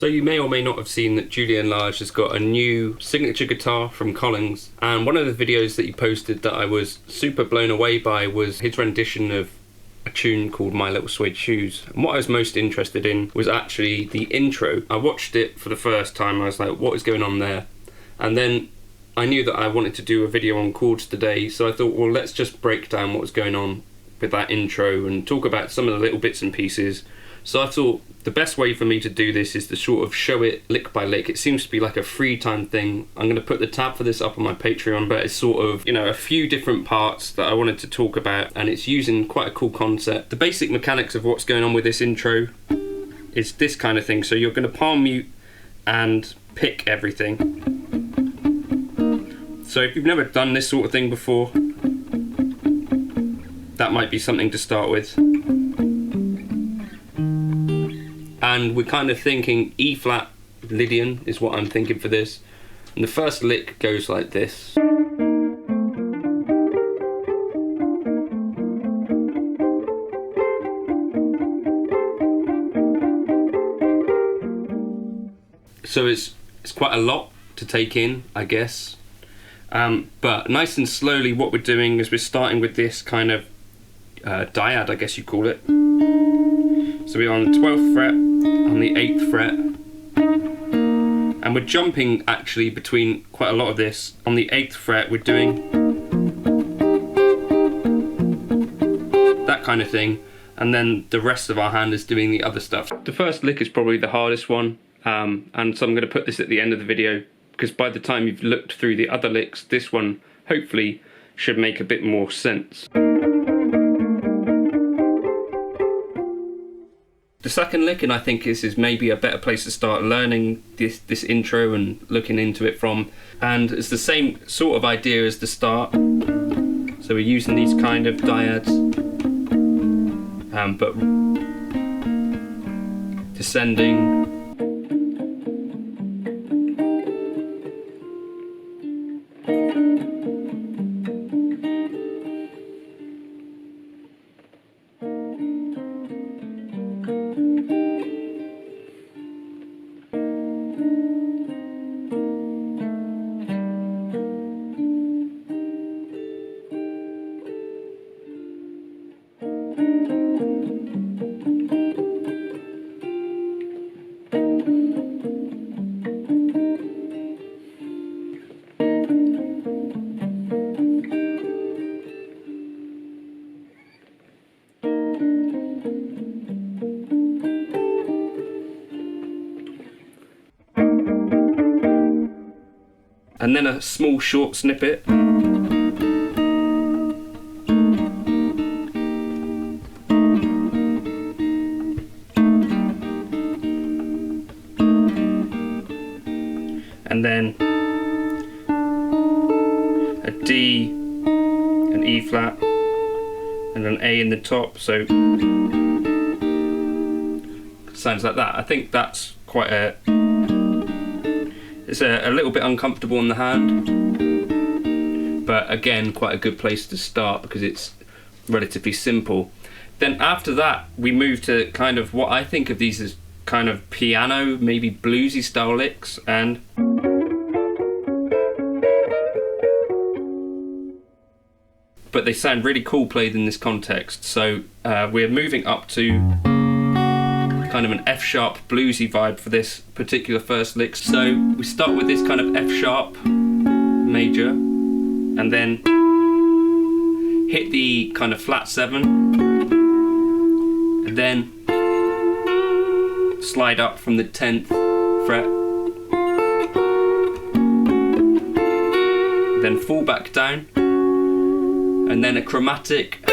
So you may or may not have seen that Julian Lage has got a new signature guitar from Collins, and one of the videos that he posted that I was super blown away by was his rendition of a tune called My Little Suede Shoes. And what I was most interested in was actually the intro. I watched it for the first time, I was like, what is going on there? And then I knew that I wanted to do a video on chords today, so I thought, well, let's just break down what was going on with that intro and talk about some of the little bits and pieces. So I thought the best way for me to do this is to sort of show it lick by lick. It seems to be like a free time thing. I'm going to put the tab for this up on my Patreon, but it's sort of, you know, a few different parts that I wanted to talk about, and it's using quite a cool concept. The basic mechanics of what's going on with this intro is this kind of thing. So you're going to palm mute and pick everything. So if you've never done this sort of thing before, that might be something to start with. And we're kind of thinking E flat Lydian is what I'm thinking for this. And the first lick goes like this. So it's quite a lot to take in, I guess. But nice and slowly what we're doing is we're starting with this kind of diad, I guess you call it. So we're on the 12th fret, on the 8th fret, and we're jumping actually between quite a lot of this. On the 8th fret we're doing that kind of thing, and then the rest of our hand is doing the other stuff. The first lick is probably the hardest one, and so I'm going to put this at the end of the video, because by the time you've looked through the other licks, this one hopefully should make a bit more sense. The second lick, and I think this is maybe a better place to start learning this intro and looking into it from, and it's the same sort of idea as the start. So we're using these kind of diads, but descending. And then a small short snippet. And then a D, an E flat, and an A in the top, so sounds like that. I think that's quite it's a little bit uncomfortable in the hand, but again quite a good place to start because it's relatively simple. Then after that we move to kind of what I think of these as kind of piano, maybe bluesy style licks, and but they sound really cool played in this context. So we're moving up to kind of an F sharp bluesy vibe for this particular first lick. So we start with this kind of F sharp major, and then hit the kind of flat 7, and then slide up from the 10th fret, then fall back down, and then a chromatic.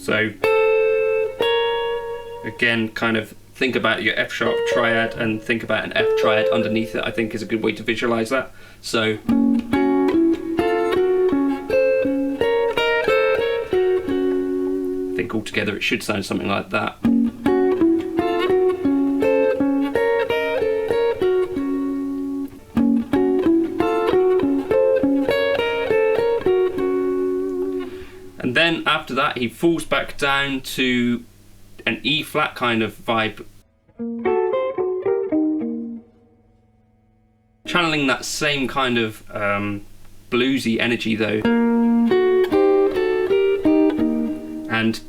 So again, kind of think about your F sharp triad and think about an F triad underneath it, I think is a good way to visualize that. So I think altogether it should sound something like that. after that he falls back down to an E flat kind of vibe, channeling that same kind of bluesy energy though, and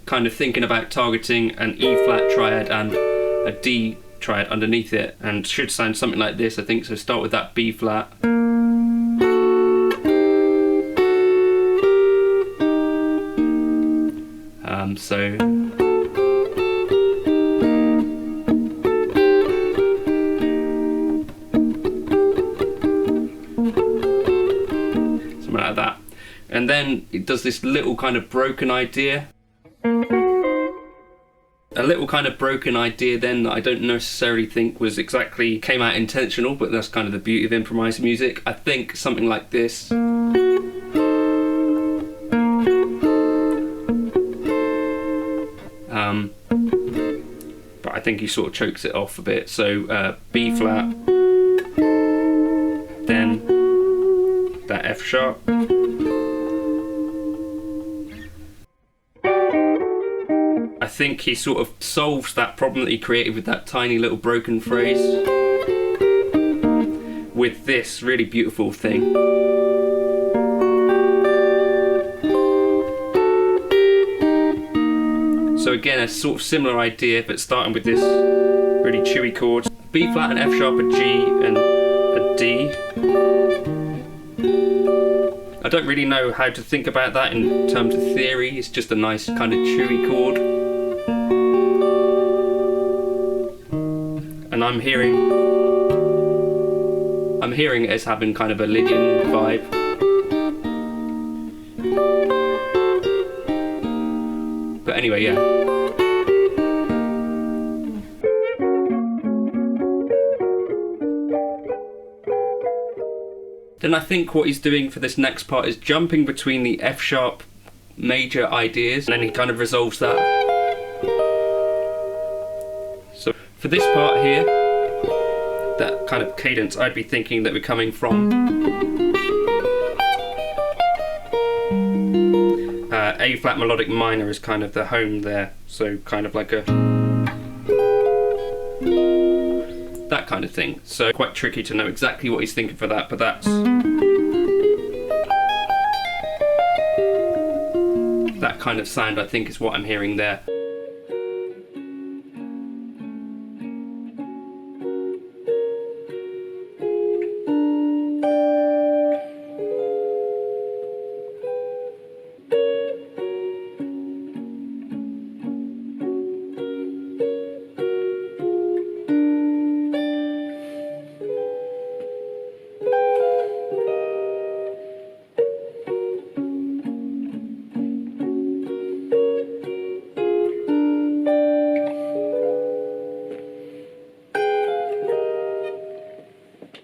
kind of thinking about targeting an E flat triad and a D triad underneath it, and should sound something like this, I think. So start with that B flat, so something like that, and then it does this little kind of broken idea. A little kind of broken idea then that I don't necessarily think was exactly came out intentional, but that's kind of the beauty of improvised music. I think something like this. But I think he sort of chokes it off a bit. So B flat, then that F sharp. I think he sort of solves that problem that he created with that tiny little broken phrase with this really beautiful thing. So again, a sort of similar idea, but starting with this really chewy chord. B flat and F sharp, a G and a D. I don't really know how to think about that in terms of theory. It's just a nice kind of chewy chord. And I'm hearing it as having kind of a Lydian vibe. But anyway, yeah. Then I think what he's doing for this next part is jumping between the F sharp major ideas, and then he kind of resolves that. So for this part here, that kind of cadence, I'd be thinking that we're coming from A flat melodic minor is kind of the home there, so kind of like a that kind of thing. So quite tricky to know exactly what he's thinking for that, but that's that kind of sound I think is what I'm hearing there.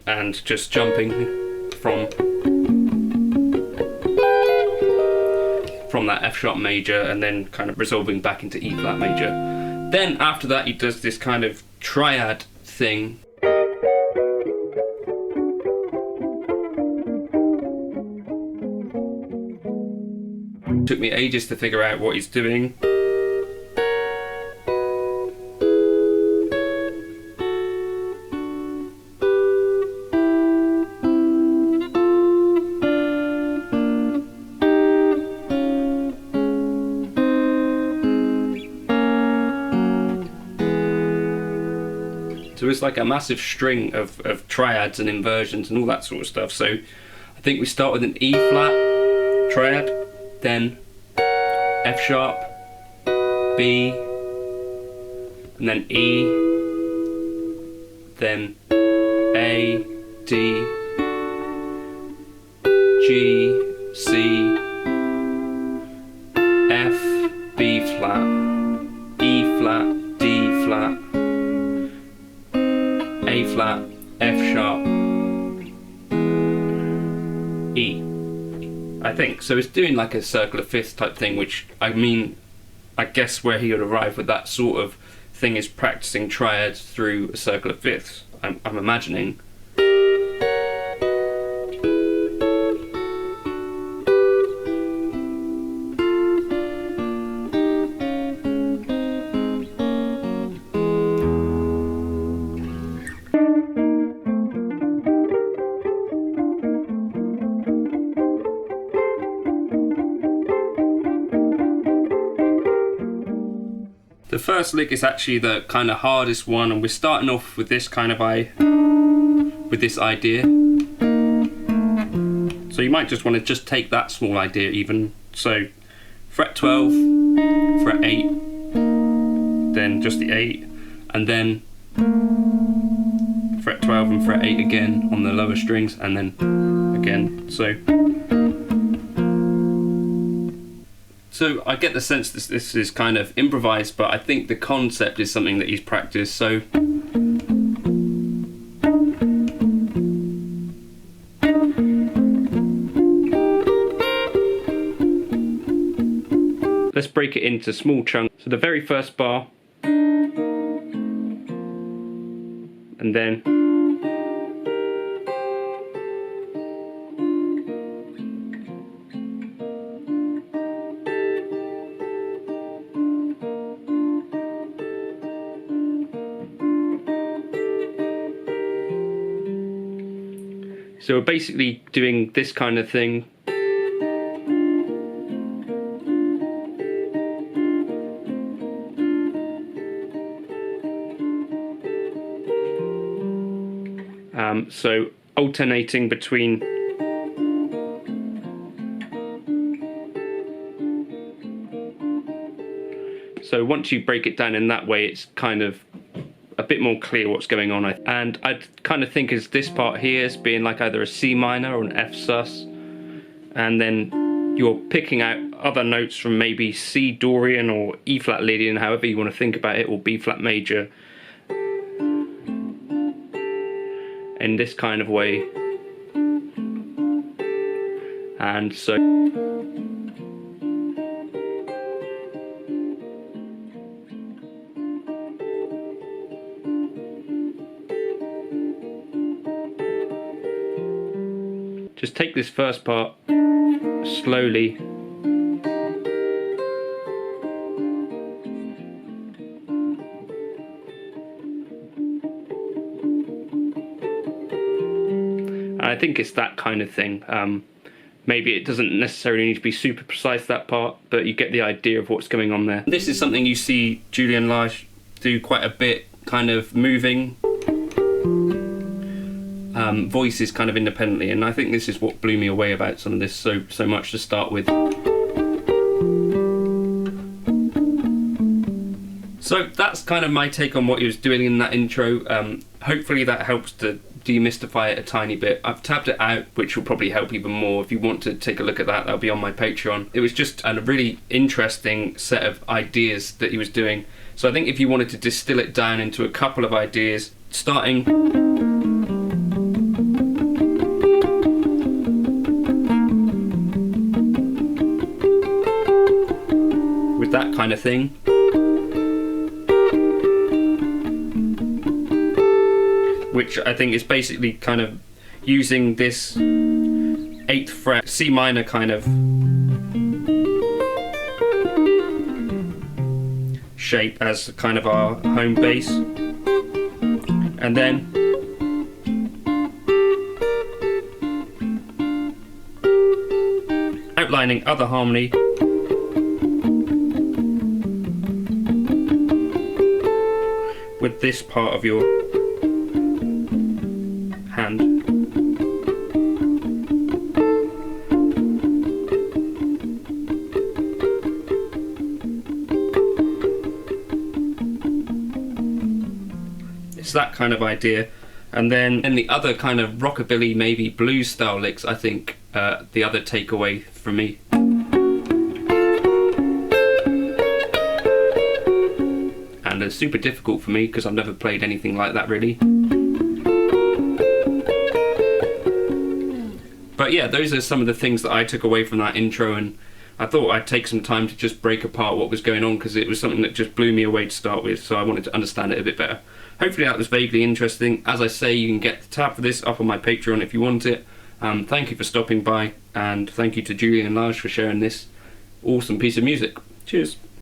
And just jumping from that F sharp major and then kind of resolving back into E flat major. Then after that he does this kind of triad thing. Took me ages to figure out what he's doing. So it's like a massive string of triads and inversions and all that sort of stuff. So I think we start with an E flat triad, then F sharp, B, and then E, then A, D, G, C, F, B flat, E flat, D flat, A flat, F sharp, E. I think. So it's doing like a circle of fifths type thing, which I mean, I guess where he would arrive with that sort of thing is practicing triads through a circle of fifths, I'm imagining. The first lick is actually the kind of hardest one, and we're starting off with this kind of with this idea. So you might just want to just take that small idea even. So fret 12, fret 8, then just the 8, and then fret 12 and fret 8 again on the lower strings, and then again. So I get the sense this is kind of improvised, but I think the concept is something that he's practiced. So let's break it into small chunks. So the very first bar, and then so we're basically doing this kind of thing. So alternating between so once you break it down in that way, it's kind of a bit more clear what's going on. And I kind of think as this part here as being like either a C minor or an F sus, and then you're picking out other notes from maybe C Dorian or E flat Lydian, however you want to think about it, or B flat major, in this kind of way. And so just take this first part slowly I think it's that kind of thing. Maybe it doesn't necessarily need to be super precise, that part, but you get the idea of what's going on there. This is something you see Julian Lage do quite a bit, kind of moving voices kind of independently, and I think this is what blew me away about some of this so much to start with. So that's kind of my take on what he was doing in that intro. Hopefully that helps to demystify it a tiny bit. I've tabbed it out, which will probably help even more. If you want to take a look at that, that'll be on my Patreon. It was just a really interesting set of ideas that he was doing. So I think if you wanted to distill it down into a couple of ideas, starting with that kind of thing, which I think is basically kind of using this 8th fret C minor kind of shape as kind of our home bass, and then outlining other harmony with this part of your hand. It's that kind of idea. And then the other kind of rockabilly, maybe blues style licks, I think the other takeaway from me. And it's super difficult for me because I've never played anything like that really. But yeah, those are some of the things that I took away from that intro, and I thought I'd take some time to just break apart what was going on, because it was something that just blew me away to start with, so I wanted to understand it a bit better. Hopefully that was vaguely interesting. As I say, you can get the tab for this up on my Patreon if you want it. Thank you for stopping by, and thank you to Julian Lage for sharing this awesome piece of music. Cheers.